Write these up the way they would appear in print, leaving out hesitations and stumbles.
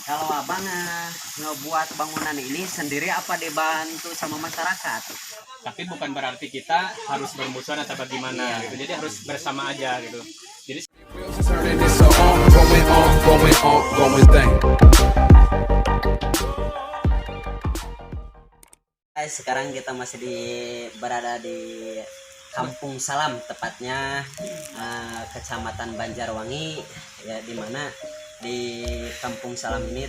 Kalau abang ngebuat bangunan ini sendiri apa dibantu sama masyarakat? Tapi bukan berarti kita harus bermusuhan atau bagaimana gitu. Jadi harus bersama aja gitu. Jadi Turning this a going thing. Guys, sekarang kita masih berada di Kampung Salam, tepatnya Kecamatan Banjarwangi, ya, di mana di Kampung Salam ini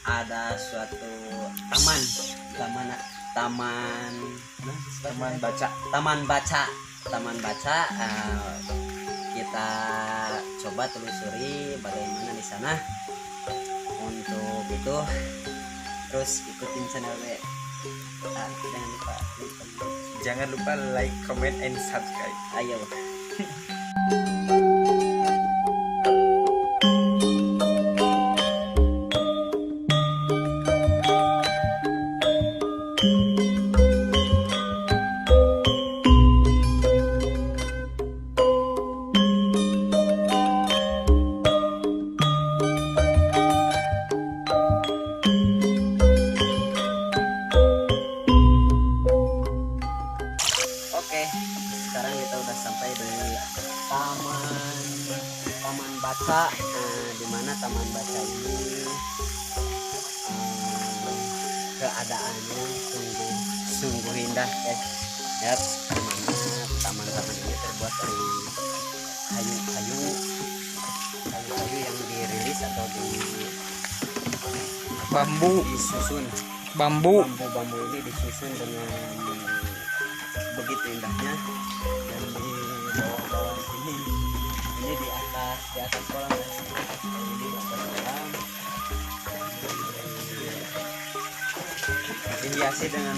ada suatu taman baca. Kita coba telusuri bagaimana di sana. Untuk itu terus ikutin channel Jangan lupa like, comment, and subscribe. ayo. Oke, sekarang kita udah sampai di taman baca. Di mana taman baca ini keadaannya sungguh indah, guys. Lihat dimana taman-taman ini terbuat dari kayu-kayu yang dirilis atau disusun. Bambu ini disusun dengan begitu indahnya. Dan di bawah sini, ini di atas kolam, ini di atas kolam dihiasi dengan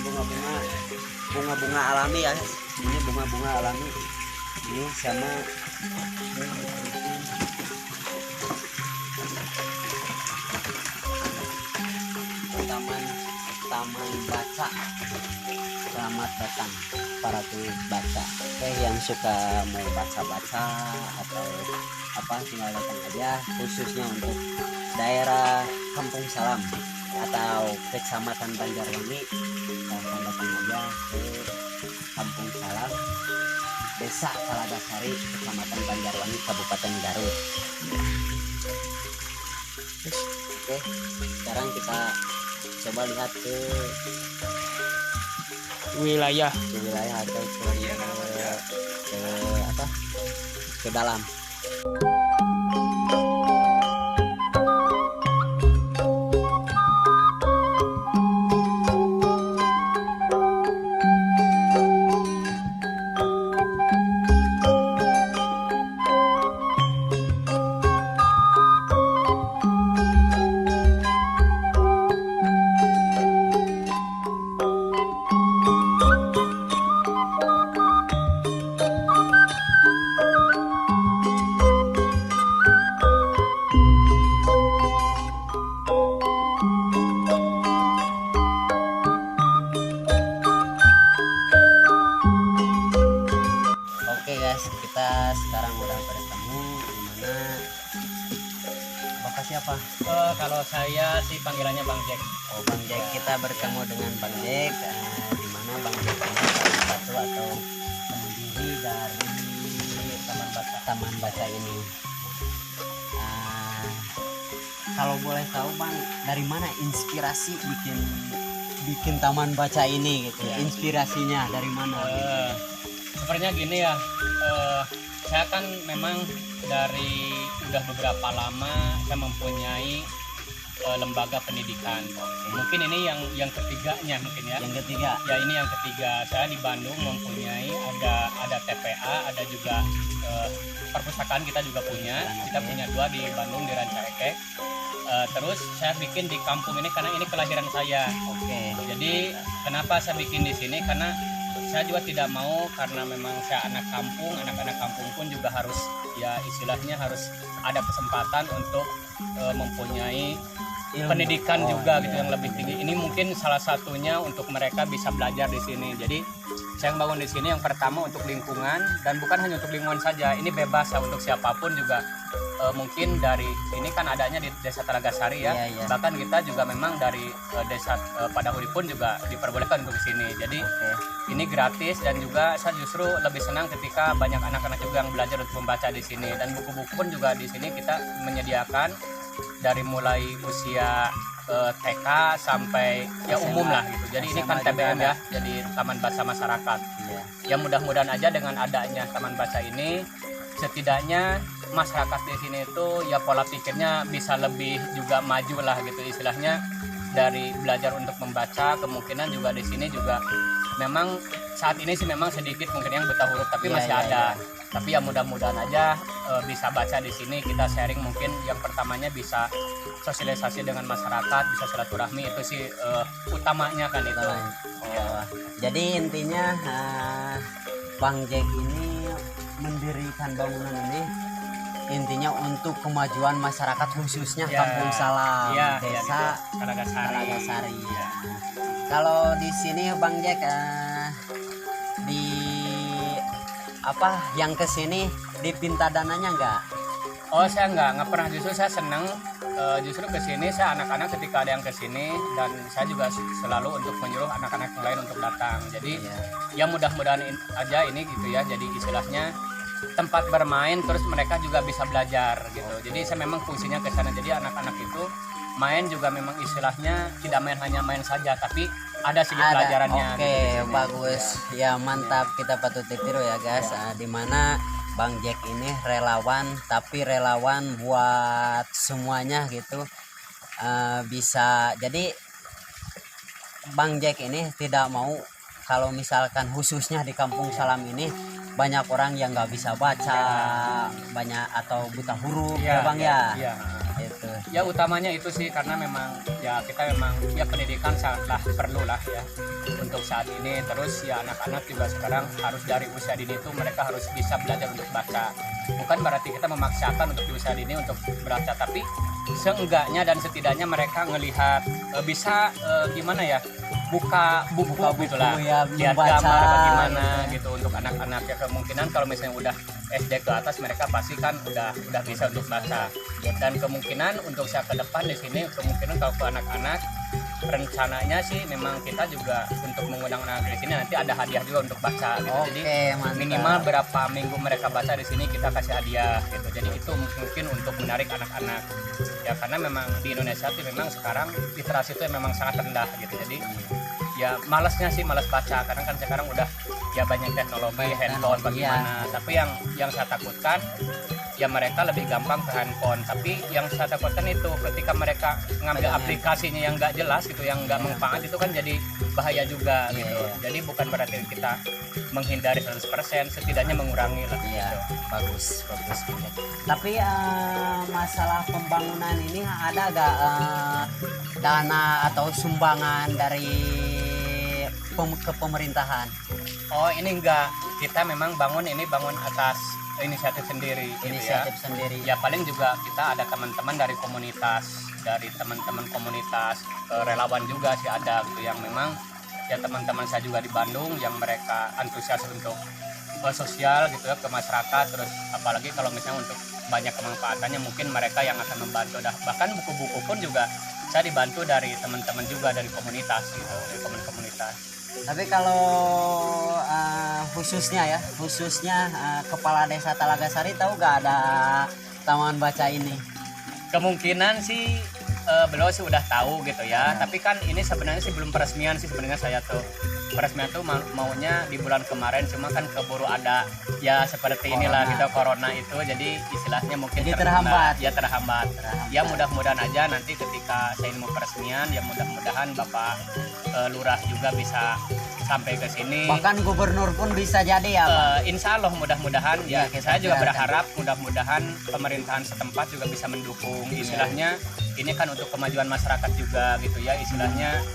bunga-bunga alami, ya. Ini bunga-bunga alami ini sama taman baca. Selamat datang para baca. Oke, yang suka mau baca-baca atau apa, tinggal datang aja, khususnya untuk daerah Kampung Salam atau Kecamatan Banjarwangi. Datang aja ke Kampung Salam, Desa Kalagasari, Kecamatan Banjarwangi, Kabupaten Garut. Oke, sekarang kita coba lihat ke wilayah atau ke dalam. Oke guys, kita sekarang udah bertemu. Dimana Bapak siapa? kalau saya sih panggilannya Bang Jack. Oh, Bang Jack. Kita bertemu dengan Bang Jack. Dimana Bang Jack ini salah satu atau pendiri dari taman baca ini. Kalau boleh tahu Bang, dari mana inspirasi bikin taman baca ini gitu ya? Inspirasinya dari mana? Sepertinya gini ya, saya kan memang dari udah beberapa lama saya mempunyai lembaga pendidikan. Mungkin ini yang ketiganya mungkin ya. Yang ketiga. Ya, ini yang ketiga. Saya di Bandung mempunyai ada TPA, ada juga perpustakaan kita juga punya. Kita punya 2 di Bandung, di Ranca Ekek. Terus saya bikin di kampung ini karena ini kelahiran saya. Oke. Jadi kenapa saya bikin di sini? Karena saya juga tidak mau, karena memang saya anak kampung pun juga harus, ya istilahnya harus ada kesempatan untuk mempunyai pendidikan Oh, juga gitu iya. yang lebih tinggi. Ini mungkin salah satunya untuk mereka bisa belajar di sini. Jadi saya bangun di sini yang pertama untuk lingkungan, dan bukan hanya untuk lingkungan saja. Ini bebas ya untuk siapapun juga. Mungkin dari ini kan adanya di Desa Telaga Sari ya. Iya, iya. Bahkan kita juga memang dari Desa Padahuri pun juga diperbolehkan untuk ke sini. Jadi Oke. ini gratis, dan juga saya justru lebih senang ketika banyak anak-anak juga yang belajar untuk membaca di sini, dan buku-buku pun juga di sini kita menyediakan dari mulai usia TK sampai ya SMA. umum lah gitu. Jadi ini kan SMA juga TBM ada. ya, jadi Taman Baca Masyarakat. Iya. Ya mudah-mudahan aja dengan adanya Taman Baca ini setidaknya masyarakat di sini itu ya pola pikirnya bisa lebih juga maju lah gitu istilahnya. Dari belajar untuk membaca, kemungkinan juga di sini juga memang saat ini sih memang sedikit mungkin yang buta huruf, tapi Iya, masih iya, ada. iya. Tapi ya mudah-mudahan aja bisa baca di sini, kita sharing, mungkin yang pertamanya bisa sosialisasi dengan masyarakat, bisa silaturahmi, itu sih utamanya kan itu. Oh, jadi intinya Bang Jack ini mendirikan bangunan ini intinya untuk kemajuan masyarakat khususnya Ya, Kampung Salam, ya, Desa gitu. Telaga Sari. Telaga Sari. Ya. Kalau di sini Bang Jack di apa yang kesini dipinta dananya enggak? Oh, saya nggak pernah, justru saya senang justru ke sini, saya anak-anak ketika ada yang ke sini, dan saya juga selalu untuk menyuruh anak-anak yang lain untuk datang. Jadi Iya. ya mudah-mudahan aja ini gitu ya, jadi istilahnya tempat bermain, terus mereka juga bisa belajar gitu. Jadi saya memang fungsinya ke sana, jadi anak-anak itu main juga memang istilahnya tidak hanya main saja, tapi ada sedikit pelajarannya. Oke, gitu di sini. bagus. Ya mantap, kita patut ditiru ya guys. Dimana Bang Jack ini relawan, tapi relawan buat semuanya gitu. Bisa. Jadi Bang Jack ini tidak mau kalau misalkan khususnya di Kampung Salam ini banyak orang yang nggak bisa baca, banyak atau buta huruf ya Bang ya. Iya. Itu. Ya utamanya itu sih, karena memang ya kita memang ya pendidikan sangatlah perlu lah ya untuk saat ini. Terus ya anak-anak juga sekarang harus dari usia dini itu mereka harus bisa belajar untuk baca. Bukan berarti kita memaksakan untuk di usia dini untuk baca, tapi seenggaknya dan setidaknya mereka ngelihat bisa gimana ya, buka buku gitulah, ya, lihat membaca, gambar bagaimana gitu untuk anak-anak. Ya kemungkinan kalau misalnya udah SD ke atas mereka pasti kan udah bisa untuk baca. Dan kemungkinan untuk saya ke depan di sini, kemungkinan kalau ke anak-anak rencananya sih memang kita juga untuk mengundang anak di sini nanti ada hadiah juga untuk baca gitu. Oke, Jadi mantap. minimal berapa minggu mereka baca di sini kita kasih hadiah gitu. Jadi itu mungkin untuk menarik anak-anak. Ya karena memang di Indonesia sih memang sekarang literasi itu memang sangat rendah gitu. Jadi ya malasnya sih malas baca, karena kan sekarang udah ya banyak teknologi, handphone bagaimana. Tapi yang saya takutkan ya mereka lebih gampang ke handphone, tapi yang saya takutkan itu ketika mereka ngambil aplikasinya yang nggak jelas gitu, yang nggak manfaat, itu kan jadi bahaya juga gitu. Jadi bukan berarti kita menghindari 100%, setidaknya mengurangi lah Iya, gitu. bagus. Tapi masalah pembangunan ini ada gak dana atau sumbangan dari ke pemerintahan? Oh ini enggak, kita memang bangun atas inisiatif sendiri gitu Inisiatif ya. sendiri. Ya paling juga kita ada teman-teman dari komunitas, relawan juga sih ada gitu, yang memang ya teman-teman saya juga di Bandung yang mereka antusias untuk sosial gitu ya ke masyarakat. Terus apalagi kalau misalnya untuk banyak kemanfaatannya, mungkin mereka yang akan membantu. Bahkan buku-buku pun juga saya dibantu dari teman-teman juga dari komunitas gitu, dari komunitas. Tapi kalau khususnya Kepala Desa Telaga Sari tahu gak ada taman baca ini? Kemungkinan sih beliau sih udah tahu gitu ya. Tapi kan ini sebenarnya sih belum peresmian sih sebenarnya. Saya tuh peresmian tuh maunya di bulan kemarin, cuma kan keburu ada ya seperti inilah gitu, corona itu, jadi istilahnya mungkin Jadi terhambat. Ya mudah-mudahan aja nanti ketika saya mau peresmian, ya mudah-mudahan Bapak Lurah juga bisa sampai ke sini. Bahkan gubernur pun bisa jadi ya Pak? Insya Allah mudah-mudahan ya, kita saya juga harapkan. berharap mudah-mudahan pemerintahan setempat juga bisa mendukung istilahnya. Ini kan untuk kemajuan masyarakat juga gitu ya istilahnya.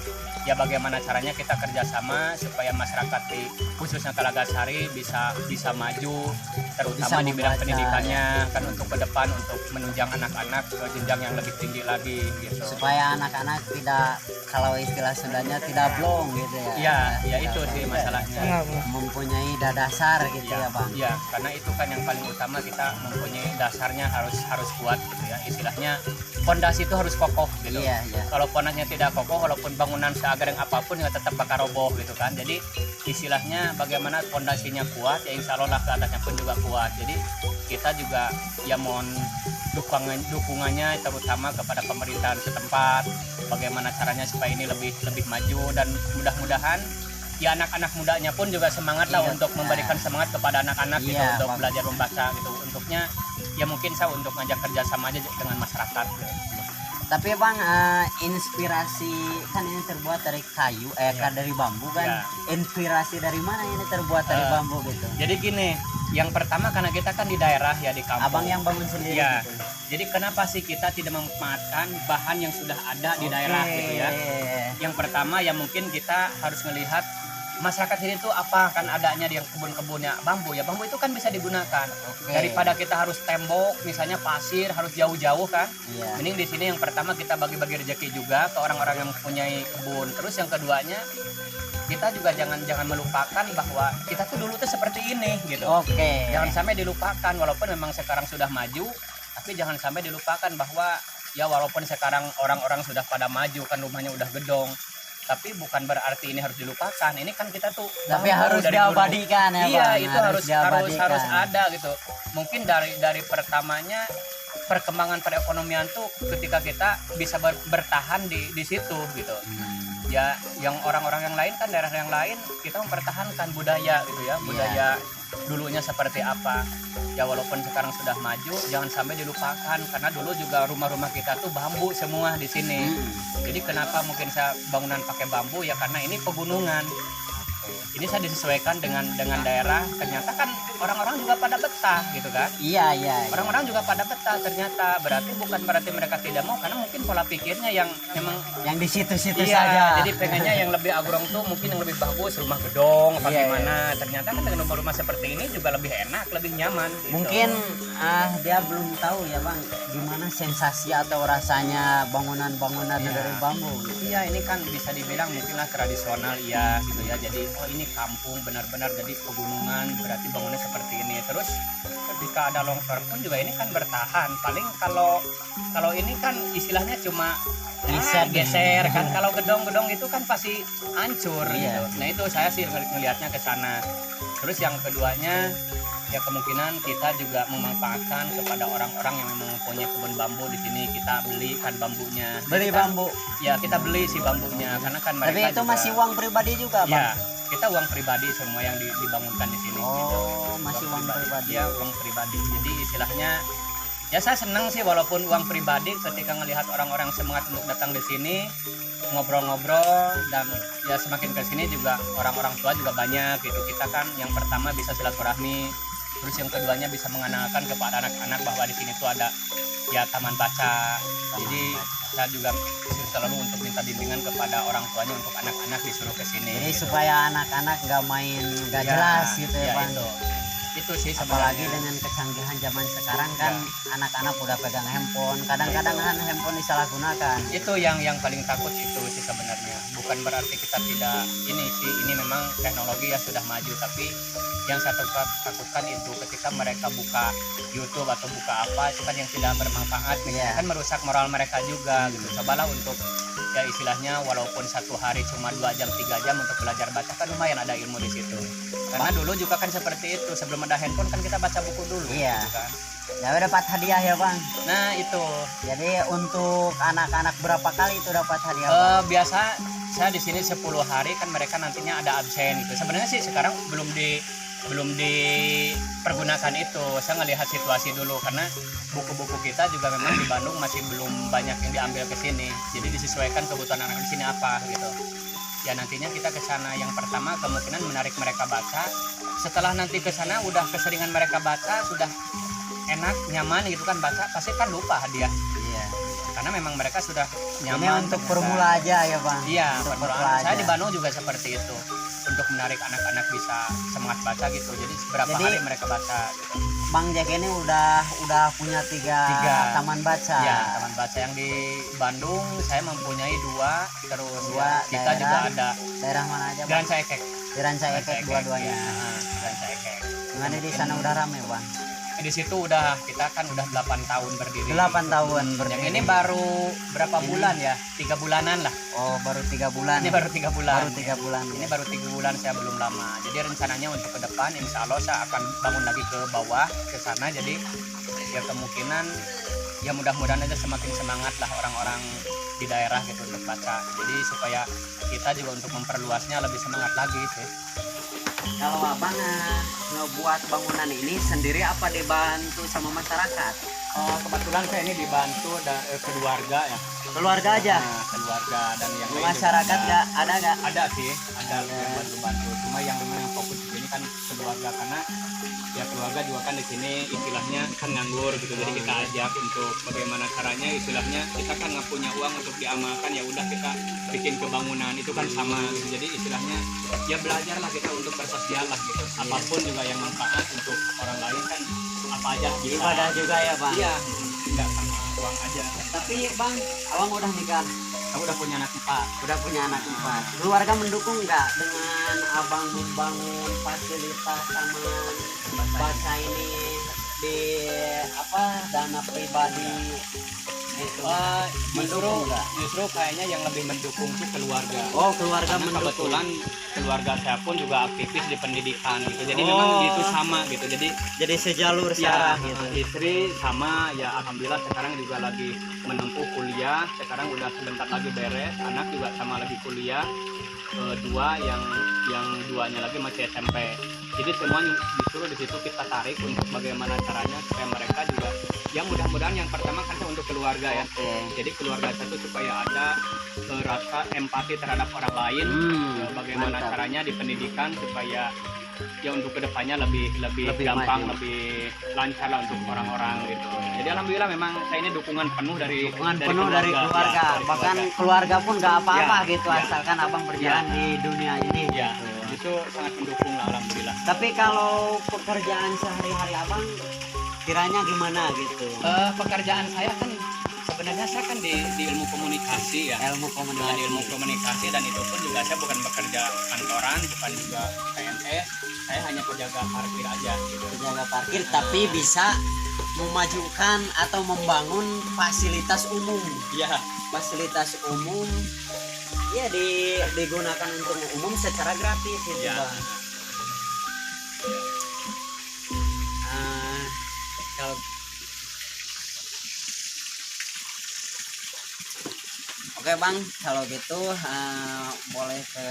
ya bagaimana caranya kita kerjasama supaya masyarakat di khususnya Talagasari bisa maju, terutama Bisa di bidang membaca, pendidikannya kan untuk ke depan untuk menunjang anak-anak ke jenjang yang lebih tinggi lagi gitu. supaya anak-anak tidak, kalau istilah Sundanya, tidak blong gitu ya. Iya, ya Tidak itu blong. sih masalahnya. Mempunyai dasar gitu ya Bang. Iya, karena itu kan yang paling utama, kita mempunyai dasarnya harus kuat gitu ya. Istilahnya fondasi itu harus kokoh gitu. Iya, iya. Kalau fondasinya tidak kokoh, walaupun bangunan seagar yang apapun ya tetap bakal roboh gitu kan. Jadi istilahnya bagaimana fondasinya kuat, ya insya Allah lah ke atasnya pun juga kuat. Jadi kita juga ya mohon dukungannya terutama kepada pemerintahan setempat, bagaimana caranya supaya ini lebih maju, dan mudah-mudahan ya anak-anak mudanya pun juga semangat lah Iya, untuk memberikan semangat kepada anak-anak gitu Iya, untuk Bang. belajar membaca gitu. Untuknya ya mungkin saya untuk ngajak kerjasama aja dengan masyarakat gitu. Tapi Bang, inspirasi kan ini terbuat dari kayu, Iya. dari bambu kan. Iya. Inspirasi dari mana ini terbuat dari bambu gitu? Jadi gini, yang pertama karena kita kan di daerah ya, di kampung. Abang yang bangun sendiri Iya. gitu. Jadi kenapa sih kita tidak memanfaatkan bahan yang sudah ada di daerah gitu ya? Yang pertama ya mungkin kita harus melihat masyarakat sini tuh apa kan adanya di yang kebun-kebunnya bambu, ya bambu itu kan bisa digunakan. Oke. Daripada kita harus tembok misalnya pasir harus jauh-jauh kan, Iya. mending di sini yang pertama kita bagi-bagi rezeki juga ke orang-orang yang mempunyai kebun. Terus yang keduanya kita juga jangan melupakan bahwa kita tuh dulu tuh seperti ini gitu. Oke. Jangan sampai dilupakan, walaupun memang sekarang sudah maju, tapi jangan sampai dilupakan bahwa ya walaupun sekarang orang-orang sudah pada maju kan, rumahnya udah gedong, tapi bukan berarti ini harus dilupakan. Ini kan kita tuh Tapi bambu harus dari dulu. diabadikan ya Iya, Bang. itu harus diabadikan. ada gitu. Mungkin dari pertamanya perkembangan perekonomian tuh ketika kita bisa bertahan di situ gitu. Ya yang orang-orang yang lain kan, daerah yang lain kita mempertahankan budaya gitu ya, budaya dulunya seperti apa. Ya walaupun sekarang sudah maju, jangan sampai dilupakan, karena dulu juga rumah-rumah kita tuh bambu semua di sini. Jadi kenapa mungkin saya bangunan pakai bambu, ya karena ini pegunungan. Ini saya disesuaikan dengan daerah, ternyata kan orang-orang juga pada betah gitu kan. Iya, iya. Orang-orang juga pada betah ternyata. Bukan berarti mereka tidak mau, karena mungkin pola pikirnya yang memang Yang di situ-situ iya, saja. jadi pengennya yang lebih agrong tuh mungkin yang lebih bagus, rumah gedong apa Iya, gimana. Ternyata kan dengan rumah-rumah seperti ini juga lebih enak, lebih nyaman gitu. Mungkin dia belum tahu ya Bang, gimana sensasi atau rasanya bangunan-bangunan Iya. dari bambu. Iya, ini kan bisa dibilang mungkinlah tradisional ya gitu ya. Jadi oh ini kampung benar-benar, jadi pegunungan berarti bangunnya seperti ini. Terus ketika ada longsor pun juga ini kan bertahan. Paling kalau ini kan istilahnya cuma geser kan. Kalau gedong-gedong itu kan pasti hancur Iya. gitu. Nah itu saya sih ngelihatnya ke sana. Terus yang keduanya ya kemungkinan kita juga memanfaatkan kepada orang-orang yang memang mempunyai kebun bambu di sini. Kita beli kan bambunya. Beli Kita- bambu. Ya kita beli si bambunya karena kan mereka Tapi itu juga, masih uang pribadi juga Bang. ya kita uang pribadi semua yang dibangunkan di sini. Oh, masih uang pribadi. Ya uang pribadi. Jadi istilahnya ya saya senang sih walaupun uang pribadi ketika melihat orang-orang semangat untuk datang di sini ngobrol-ngobrol, dan ya semakin ke sini juga orang-orang tua juga banyak gitu. Kita kan yang pertama bisa silaturahmi, terus yang keduanya bisa mengenalkan kepada anak-anak bahwa di sini tuh ada ya taman baca. Jadi saya juga selalu untuk minta bimbingan kepada orang tuanya untuk anak-anak disuruh ke sini. Jadi gitu. supaya anak-anak nggak main nggak Ya, jelas gitu ya Bang. Itu sih Apalagi sebenarnya. dengan kecanggihan zaman sekarang kan anak-anak udah pegang handphone. Kadang-kadang kan handphone disalahgunakan. Itu yang paling takut itu sih sebenarnya. Bukan berarti kita tidak ini memang teknologi ya sudah maju, tapi yang saya takutkan itu ketika mereka buka YouTube atau buka apa itu kan yang tidak bermanfaat gitu. Iya. Kan merusak moral mereka juga gitu. Cobalah untuk ya istilahnya walaupun satu hari cuma 2 jam 3 jam untuk belajar baca kan lumayan ada ilmu di situ. Karena dulu juga kan seperti itu, sebelum ada handphone kan kita baca buku dulu. Iya. Gitu kan. Ya dapat hadiah ya Bang. Nah itu Jadi untuk anak-anak berapa kali itu dapat hadiah Bang? biasa saya di sini 10 hari kan mereka nantinya ada absen gitu. Sebenarnya sih sekarang belum dipergunakan itu. Saya ngelihat situasi dulu karena buku-buku kita juga memang di Bandung masih belum banyak yang diambil ke sini. Jadi disesuaikan kebutuhan anak di sini apa gitu. Ya nantinya kita ke sana, yang pertama kemungkinan menarik mereka baca. Setelah nanti ke sana udah keseringan mereka baca, sudah enak, nyaman gitu kan baca, pasti kan lupa hadiah. Iya. karena memang mereka sudah nyaman. Ini untuk dengan- formula aja ya Bang. Iya, Untuk formula. formula Saya aja. di Bandung juga seperti itu untuk menarik anak-anak bisa semangat baca gitu. Jadi beberapa Jadi, hari mereka baca gitu. Bang Jack ini udah punya tiga taman baca. Ya, taman baca yang di Bandung saya mempunyai 2, terus Dua, kita daerah. juga ada Daerah mana aja Jalan Bang? Caekek. Di Ranca Ekek dua-duanya. Jalan Caekek. Gimana di sana udah rame Bang? Di situ kita kan udah 8 tahun berdiri. 8 tahun Yang berdiri. ini baru berapa Ini- bulan ya? 3 bulanan lah. Oh baru 3 bulan. Ini baru 3 bulan. Baru 3 bulan. Ini baru 3 bulan, saya belum lama. Jadi rencananya untuk ke depan insya Allah saya akan bangun lagi ke bawah ke sana. Jadi ya kemungkinan ya mudah-mudahan aja semakin semangat lah orang-orang di daerah gitu untuk baca. Jadi supaya kita juga untuk memperluasnya lebih semangat lagi sih. Kalau Abang ngebuat bangunan ini sendiri apa dibantu sama masyarakat? Kebetulan saya ini dibantu keluarga ya. Keluarga aja. Nah, keluarga dan yang lain Masyarakat juga nggak ada nggak? ada sih, ada yang bantu-bantu. Cuma yang memang yang fokus di sini kan keluarga, karena ya keluarga juga kan di sini istilahnya kan nganggur gitu. Jadi kita ajak untuk bagaimana caranya, istilahnya kita kan nggak punya uang untuk diamalkan, ya udah kita bikin kebangunan itu kan sama gitu. Jadi istilahnya ya belajarlah kita untuk bersosial lah gitu. Apapun juga yang manfaat untuk orang lain kan apa aja bisa. Ibadah juga ya Bang. Iya, nggak sama uang aja. Tapi Bang, Abang udah nikah, Kamu udah punya anak 4. udah punya anak 4. Keluarga mendukung nggak dengan Abang membangun fasilitas taman baca ini di dana pribadi gitu? Justru Mendukung nggak? justru kayaknya yang lebih mendukung tuh keluarga. Oh keluarga Karena mendukung. kebetulan keluarga saya pun juga aktivis di pendidikan gitu. Jadi Oh. memang gitu sama gitu. Jadi sejalur ya searah gitu. istri sama ya alhamdulillah sekarang juga lagi menempuh kuliah. Sekarang udah sebentar lagi beres. Anak juga sama lagi kuliah. 2 yang duanya lagi masih SMP. Jadi semuanya justru di situ kita tarik untuk bagaimana caranya supaya mereka juga yang mudah-mudahan yang pertama kan untuk keluarga ya. Oke. Jadi keluarga satu supaya ada rasa empati terhadap orang lain. Bagaimana mantap. caranya di pendidikan supaya ya untuk kedepannya lebih Lebih gampang, maju. lebih lancar lah untuk orang-orang gitu. Jadi alhamdulillah memang saya ini dukungan penuh dari Penuh dari keluarga, ya, dari bahkan keluarga. keluarga pun nggak apa-apa Ya, gitu ya. asalkan Abang berjalan di dunia ini. Ya, gitu. itu sangat mendukung lah alhamdulillah. Tapi kalau pekerjaan sehari-hari Abang kiranya gimana gitu? Pekerjaan saya kan sebenarnya saya kan di ilmu komunikasi ya. Ilmu Nah, komunikasi. di ilmu komunikasi, dan itu pun juga saya bukan bekerja kantoran, bukan juga PNS, saya hanya penjaga parkir aja gitu. Penjaga parkir tapi bisa memajukan atau membangun fasilitas umum. Iya, Fasilitas umum ya digunakan untuk umum secara gratis gitu ya. Bang. Kalau Oke Bang, kalau gitu boleh ke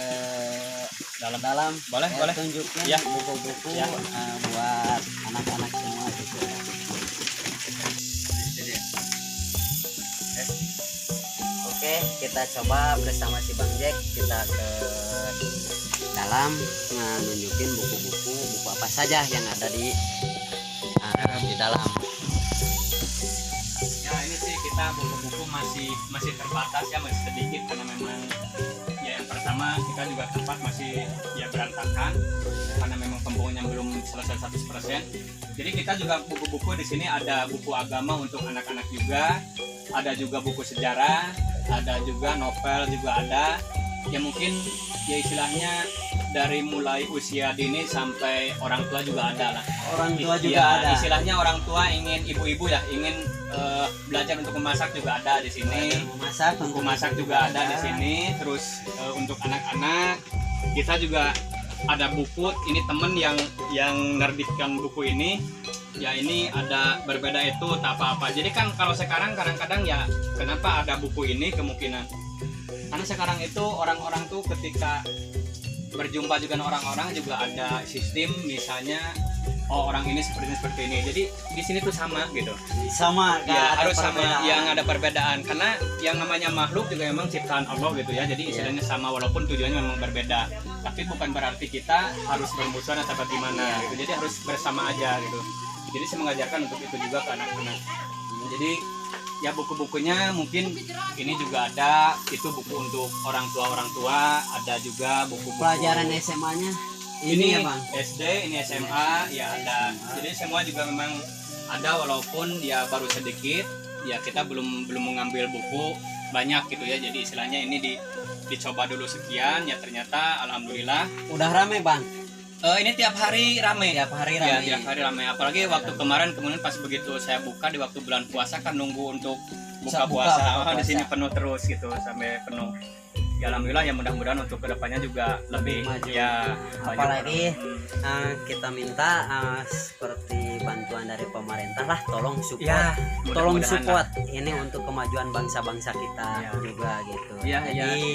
dalam-dalam. Boleh, boleh. Tunjukin Ya. buku-buku Ya. buat anak-anak semua gitu. Oke, kita coba bersama si Bang Jack, kita ke dalam nunjukin buku-buku apa saja yang ada di dalam. Ya ini sih kita buku-buku masih terbatas ya, masih sedikit karena memang ya yang pertama kita juga tempat masih ya berantakan karena memang pembangunan belum selesai 100%. Jadi kita juga buku-buku di sini ada buku agama untuk anak-anak juga, ada juga buku sejarah, ada juga novel juga ada. Ya mungkin ya istilahnya dari mulai usia dini sampai orang tua juga ada lah. Orang tua juga Ya, ada. istilahnya orang tua ingin ibu-ibu ya ingin belajar untuk memasak juga ada di sini. Masak, Buku masak juga ada di sini. Terus untuk anak-anak kita juga ada buku. Ini temen yang nerbitkan buku ini. Ya ini ada berbeda itu tak apa-apa. Jadi kan kalau sekarang kadang-kadang ya kenapa ada buku ini kemungkinan karena sekarang itu orang-orang tuh ketika berjumpa dengan orang-orang juga ada sistem misalnya orang ini seperti ini. Jadi di sini tuh sama gitu. sama nggak Ya ada harus sama perbedaan. yang ada perbedaan karena yang namanya makhluk juga memang ciptaan Allah gitu ya. Jadi istilahnya sama walaupun tujuannya memang berbeda. Tapi bukan berarti kita harus bermusuhan atau bagaimana gitu. Jadi harus bersama aja gitu. Jadi saya mengajarkan untuk itu juga ke anak-anak. Jadi ya buku-bukunya mungkin ini juga ada, itu buku untuk orang tua, ada juga buku-buku Pelajaran SMA-nya ini ya Bang. SD, ini SMA ya ada. Jadi semua juga memang ada walaupun ya baru sedikit, ya kita belum mengambil buku banyak gitu ya. Jadi istilahnya ini dicoba dulu sekian, ya ternyata alhamdulillah Udah rame Bang. ini tiap hari rame. Tiap hari Ya, rame. tiap hari ramai. Apalagi waktu kemarin kemudian pas begitu saya buka di waktu bulan puasa kan nunggu untuk buka puasa. Di sini penuh terus gitu sampai penuh. Ya alhamdulillah ya mudah-mudahan untuk kedepannya juga lebih Maju. ya maju. Apalagi kita minta seperti bantuan dari pemerintah lah, tolong support. Ya, Tolong mudah-mudahan support ini untuk kemajuan bangsa-bangsa kita Ya. juga gitu. Ya, Jadi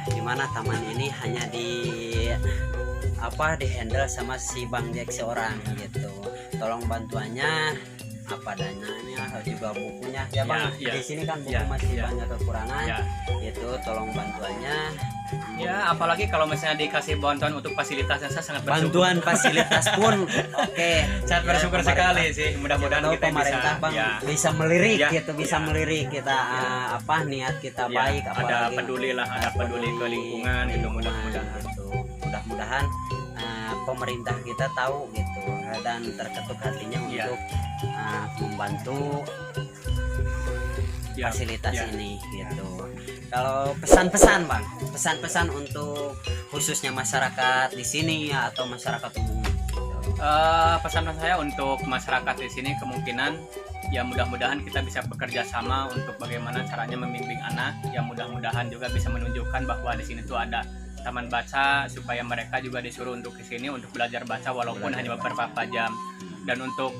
di mana taman ini hanya di handle sama si Bang Jack seorang gitu. Tolong bantuannya apa dananya juga bukunya ya Bang. Ya. Di sini kan buku Ya, masih ya. banyak kekurangan. Ya. Itu tolong bantuannya. Ya, apalagi kalau misalnya dikasih bantuan untuk fasilitasnya saya sangat bersyukur. Bantuan fasilitas pun oke. Sangat Ya, bersyukur pemerintah. sekali sih. Mudah-mudahan Tahu kita pemerintah bisa Bang ya, bisa melirik Ya, gitu, bisa ya. melirik kita niat kita ya, baik, ada apalagi peduli lah, ada peduli ke lingkungan itu mudah-mudahan. gitu. Mudah-mudahan pemerintah kita tahu gitu dan terketuk hatinya Ya. untuk membantu Ya, fasilitas ya. ini gitu. Kalau pesan-pesan Bang, pesan-pesan untuk khususnya masyarakat di sini atau masyarakat umum. Pesan saya untuk masyarakat di sini kemungkinan ya mudah-mudahan kita bisa bekerja sama untuk bagaimana caranya membimbing anak, yang mudah-mudahan juga bisa menunjukkan bahwa di sini tuh ada taman baca supaya mereka juga disuruh untuk ke sini untuk belajar baca walaupun hanya beberapa jam. Dan untuk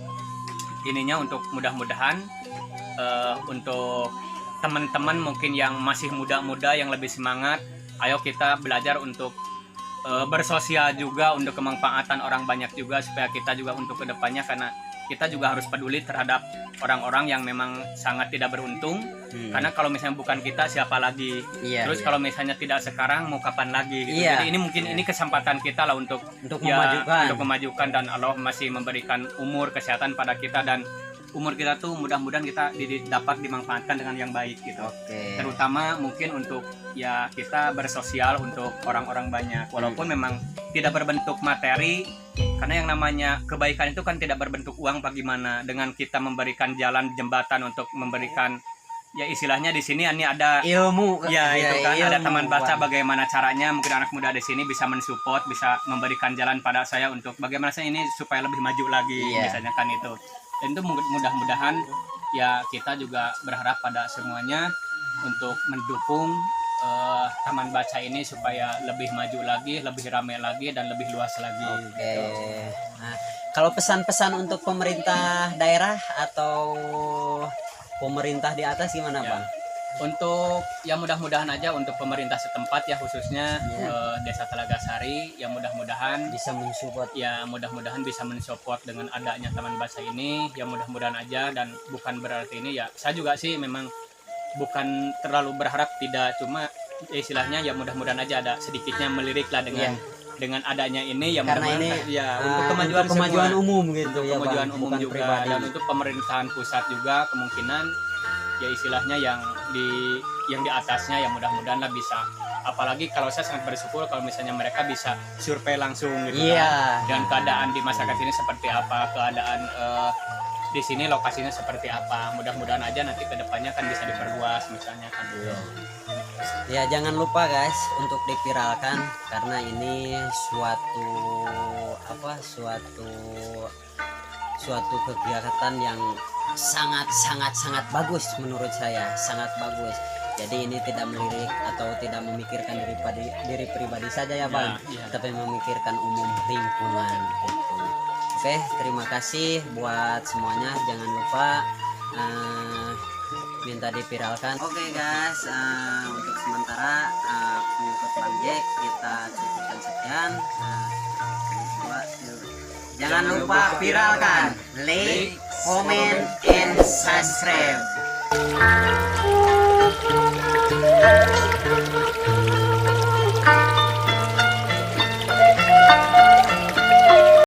ininya untuk mudah-mudahan untuk teman-teman mungkin yang masih muda-muda yang lebih semangat, ayo kita belajar untuk bersosial juga untuk kemanfaatan orang banyak juga supaya kita juga untuk kedepannya, karena kita juga harus peduli terhadap orang-orang yang memang sangat tidak beruntung. Karena kalau misalnya bukan kita siapa lagi? Iya, Terus iya. kalau misalnya tidak sekarang mau kapan lagi? Gitu. Iya. Jadi ini mungkin ini kesempatan kita lah untuk memajukan, dan Allah masih memberikan umur kesehatan pada kita, dan umur kita tuh mudah-mudahan kita dapat dimanfaatkan dengan yang baik gitu. Oke. Terutama mungkin untuk ya kita bersosial untuk orang-orang banyak walaupun memang tidak berbentuk materi, karena yang namanya kebaikan itu kan tidak berbentuk uang. Bagaimana dengan kita memberikan jalan jembatan untuk memberikan ya istilahnya di sini ini ada Ilmu ya itu kan ada ilmu, taman baca, Bang. bagaimana caranya mungkin anak muda di sini bisa mensupport, bisa memberikan jalan pada saya untuk bagaimana saya ini supaya lebih maju lagi. Iya. Misalnya kan itu, dan itu mudah-mudahan ya kita juga berharap pada semuanya untuk mendukung taman baca ini supaya lebih maju lagi, lebih ramai lagi, dan lebih luas lagi. Oke. Nah, kalau pesan-pesan untuk pemerintah daerah atau pemerintah di atas gimana Ya. Bang? Untuk ya mudah-mudahan aja untuk pemerintah setempat ya khususnya Desa Telaga Sari, ya mudah-mudahan Bisa mensupport. ya mudah-mudahan bisa mensupport dengan adanya taman baca ini, ya mudah-mudahan aja. Dan bukan berarti ini ya saya juga sih memang bukan terlalu berharap, tidak, cuma istilahnya ya mudah-mudahan aja ada sedikitnya melirik lah dengan adanya ini ya Karena mudah-mudahan ini ya untuk kemajuan semua. umum gitu ya Kemajuan Bang, umum bukan juga pribadi. dan untuk pemerintahan pusat juga kemungkinan ya istilahnya yang di atasnya ya mudah-mudahan lah bisa, apalagi kalau saya sangat bersyukur kalau misalnya mereka bisa survei langsung gitu Iya. kan, dan keadaan di masyarakat ini seperti apa, keadaan di sini lokasinya seperti apa. Mudah-mudahan aja nanti kedepannya kan bisa diperluas misalnya kan gitu. Ya jangan lupa guys untuk dipiralkan, karena ini suatu kegiatan yang sangat bagus menurut saya, sangat bagus. Jadi ini tidak melirik atau tidak memikirkan diri pribadi saja ya Bang, Ya. tapi memikirkan umum lingkungan gitu. Oke, terima kasih buat semuanya. Jangan lupa minta dipiralkan. Oke guys, untuk sementara pengikut Bang Jack kita cukupkan sekian. Jangan lupa viralkan, like, comment, and subscribe.